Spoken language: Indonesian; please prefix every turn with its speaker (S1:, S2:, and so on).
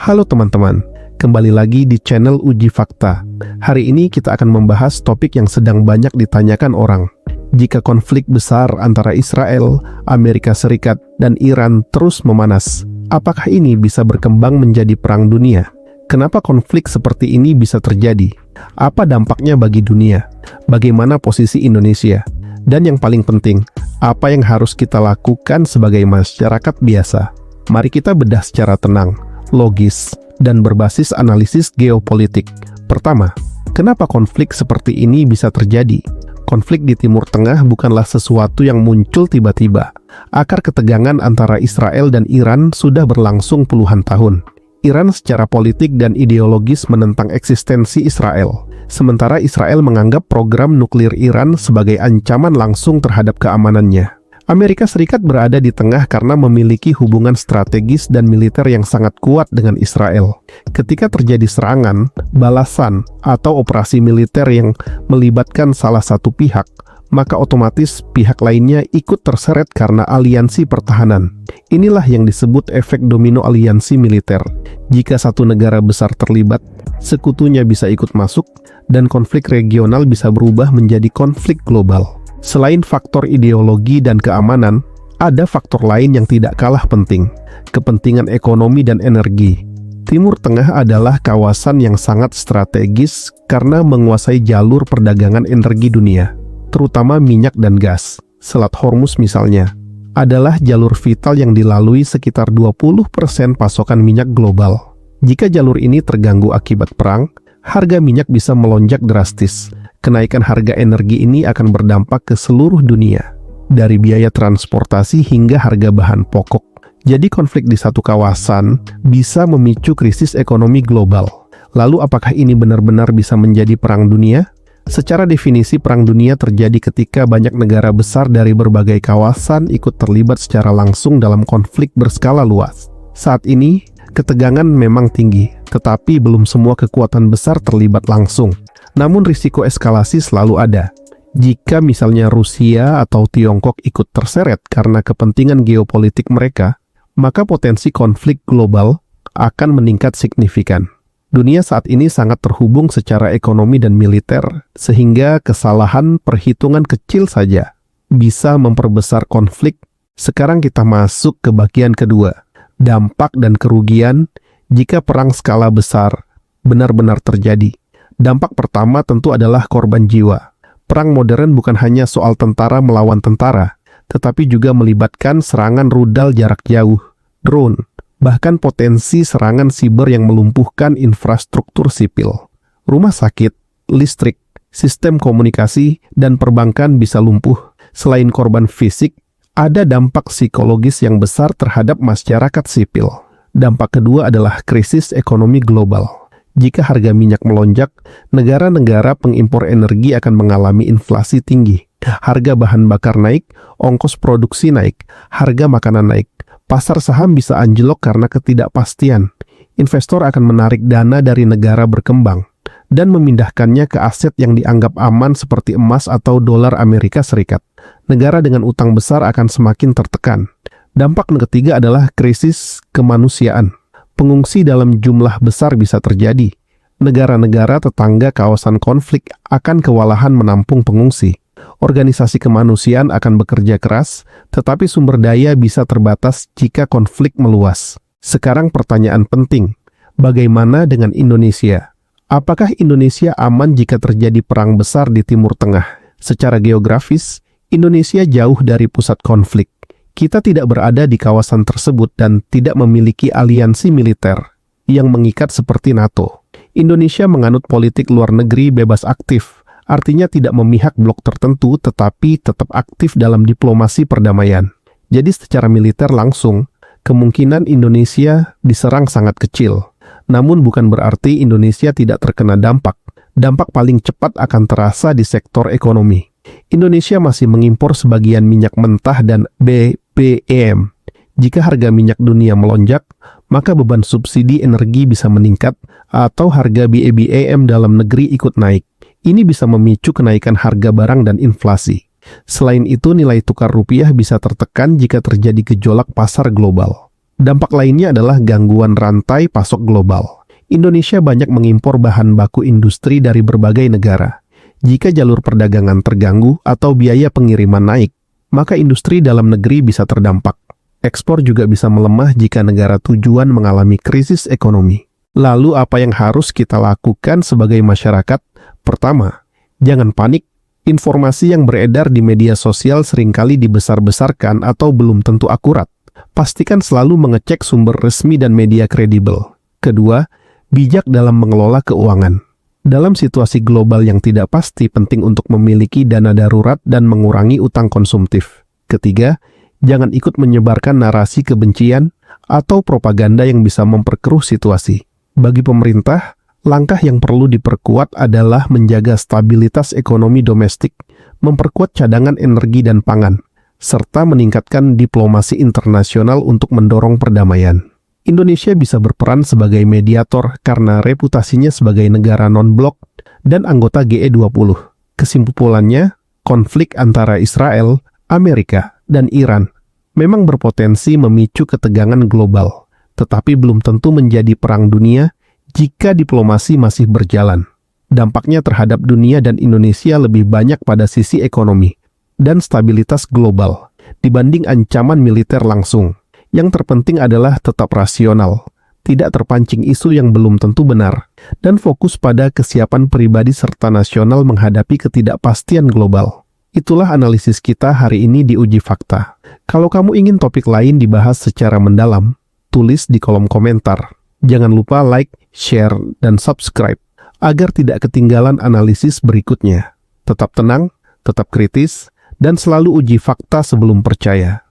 S1: Halo teman-teman, kembali lagi di channel Uji Fakta. Hari ini kita akan membahas topik yang sedang banyak ditanyakan orang. Jika konflik besar antara Israel, Amerika Serikat, dan Iran terus memanas, apakah ini bisa berkembang menjadi perang dunia? Kenapa konflik seperti ini bisa terjadi? Apa dampaknya bagi dunia? Bagaimana posisi Indonesia? Dan yang paling penting, apa yang harus kita lakukan sebagai masyarakat biasa? Mari kita bedah secara tenang, logis, dan berbasis analisis geopolitik. Pertama, kenapa konflik seperti ini bisa terjadi? Konflik di Timur Tengah bukanlah sesuatu yang muncul tiba-tiba. Akar ketegangan antara Israel dan Iran sudah berlangsung puluhan tahun. Iran secara politik dan ideologis menentang eksistensi Israel, sementara Israel menganggap program nuklir Iran sebagai ancaman langsung terhadap keamanannya. Amerika Serikat berada di tengah karena memiliki hubungan strategis dan militer yang sangat kuat dengan Israel. Ketika terjadi serangan, balasan, atau operasi militer yang melibatkan salah satu pihak, maka otomatis pihak lainnya ikut terseret karena aliansi pertahanan. Inilah yang disebut efek domino aliansi militer. Jika satu negara besar terlibat, sekutunya bisa ikut masuk, dan konflik regional bisa berubah menjadi konflik global. Selain faktor ideologi dan keamanan, ada faktor lain yang tidak kalah penting, kepentingan ekonomi dan energi. Timur Tengah adalah kawasan yang sangat strategis karena menguasai jalur perdagangan energi dunia, terutama minyak dan gas. Selat Hormuz misalnya, adalah jalur vital yang dilalui sekitar 20% pasokan minyak global. Jika jalur ini terganggu akibat perang, harga minyak bisa melonjak drastis. Kenaikan harga energi ini akan berdampak ke seluruh dunia, dari biaya transportasi hingga harga bahan pokok. Jadi konflik di satu kawasan bisa memicu krisis ekonomi global. Lalu apakah ini benar-benar bisa menjadi perang dunia? Secara definisi, perang dunia terjadi ketika banyak negara besar dari berbagai kawasan ikut terlibat secara langsung dalam konflik berskala luas. Saat ini, ketegangan memang tinggi, tetapi belum semua kekuatan besar terlibat langsung. Namun risiko eskalasi selalu ada. Jika misalnya Rusia atau Tiongkok ikut terseret karena kepentingan geopolitik mereka, maka potensi konflik global akan meningkat signifikan. Dunia saat ini sangat terhubung secara ekonomi dan militer, sehingga kesalahan perhitungan kecil saja bisa memperbesar konflik. Sekarang kita masuk ke bagian kedua, dampak dan kerugian jika perang skala besar benar-benar terjadi. Dampak pertama tentu adalah korban jiwa. Perang modern bukan hanya soal tentara melawan tentara, tetapi juga melibatkan serangan rudal jarak jauh, drone, bahkan potensi serangan siber yang melumpuhkan infrastruktur sipil. Rumah sakit, listrik, sistem komunikasi, dan perbankan bisa lumpuh. Selain korban fisik, ada dampak psikologis yang besar terhadap masyarakat sipil. Dampak kedua adalah krisis ekonomi global. Jika harga minyak melonjak, negara-negara pengimpor energi akan mengalami inflasi tinggi. Harga bahan bakar naik, ongkos produksi naik, harga makanan naik. Pasar saham bisa anjlok karena ketidakpastian. Investor akan menarik dana dari negara berkembang dan memindahkannya ke aset yang dianggap aman seperti emas atau dolar Amerika Serikat. Negara dengan utang besar akan semakin tertekan. Dampak ketiga adalah krisis kemanusiaan. Pengungsi dalam jumlah besar bisa terjadi. Negara-negara tetangga kawasan konflik akan kewalahan menampung pengungsi. Organisasi kemanusiaan akan bekerja keras, tetapi sumber daya bisa terbatas jika konflik meluas. Sekarang pertanyaan penting, bagaimana dengan Indonesia? Apakah Indonesia aman jika terjadi perang besar di Timur Tengah? Secara geografis, Indonesia jauh dari pusat konflik. Kita tidak berada di kawasan tersebut dan tidak memiliki aliansi militer yang mengikat seperti NATO. Indonesia menganut politik luar negeri bebas aktif, artinya tidak memihak blok tertentu tetapi tetap aktif dalam diplomasi perdamaian. Jadi secara militer langsung, kemungkinan Indonesia diserang sangat kecil. Namun bukan berarti Indonesia tidak terkena dampak. Dampak paling cepat akan terasa di sektor ekonomi. Indonesia masih mengimpor sebagian minyak mentah dan BBM. Jika harga minyak dunia melonjak, maka beban subsidi energi bisa meningkat atau harga BBM dalam negeri ikut naik. Ini bisa memicu kenaikan harga barang dan inflasi. Selain itu, nilai tukar rupiah bisa tertekan jika terjadi gejolak pasar global. Dampak lainnya adalah gangguan rantai pasok global. Indonesia banyak mengimpor bahan baku industri dari berbagai negara. Jika jalur perdagangan terganggu atau biaya pengiriman naik, maka industri dalam negeri bisa terdampak. Ekspor juga bisa melemah jika negara tujuan mengalami krisis ekonomi. Lalu apa yang harus kita lakukan sebagai masyarakat? Pertama, jangan panik. Informasi yang beredar di media sosial seringkali dibesar-besarkan atau belum tentu akurat. Pastikan selalu mengecek sumber resmi dan media kredibel. Kedua, bijak dalam mengelola keuangan. Dalam situasi global yang tidak pasti, penting untuk memiliki dana darurat dan mengurangi utang konsumtif. Ketiga, jangan ikut menyebarkan narasi kebencian atau propaganda yang bisa memperkeruh situasi. Bagi pemerintah, langkah yang perlu diperkuat adalah menjaga stabilitas ekonomi domestik, memperkuat cadangan energi dan pangan, serta meningkatkan diplomasi internasional untuk mendorong perdamaian. Indonesia bisa berperan sebagai mediator karena reputasinya sebagai negara non-blok dan anggota G20. Kesimpulannya, konflik antara Israel, Amerika, dan Iran memang berpotensi memicu ketegangan global, tetapi belum tentu menjadi perang dunia jika diplomasi masih berjalan. Dampaknya terhadap dunia dan Indonesia lebih banyak pada sisi ekonomi dan stabilitas global dibanding ancaman militer langsung. Yang terpenting adalah tetap rasional, tidak terpancing isu yang belum tentu benar, dan fokus pada kesiapan pribadi serta nasional menghadapi ketidakpastian global. Itulah analisis kita hari ini di Uji Fakta. Kalau kamu ingin topik lain dibahas secara mendalam, tulis di kolom komentar. Jangan lupa like, share, dan subscribe agar tidak ketinggalan analisis berikutnya. Tetap tenang, tetap kritis, dan selalu uji fakta sebelum percaya.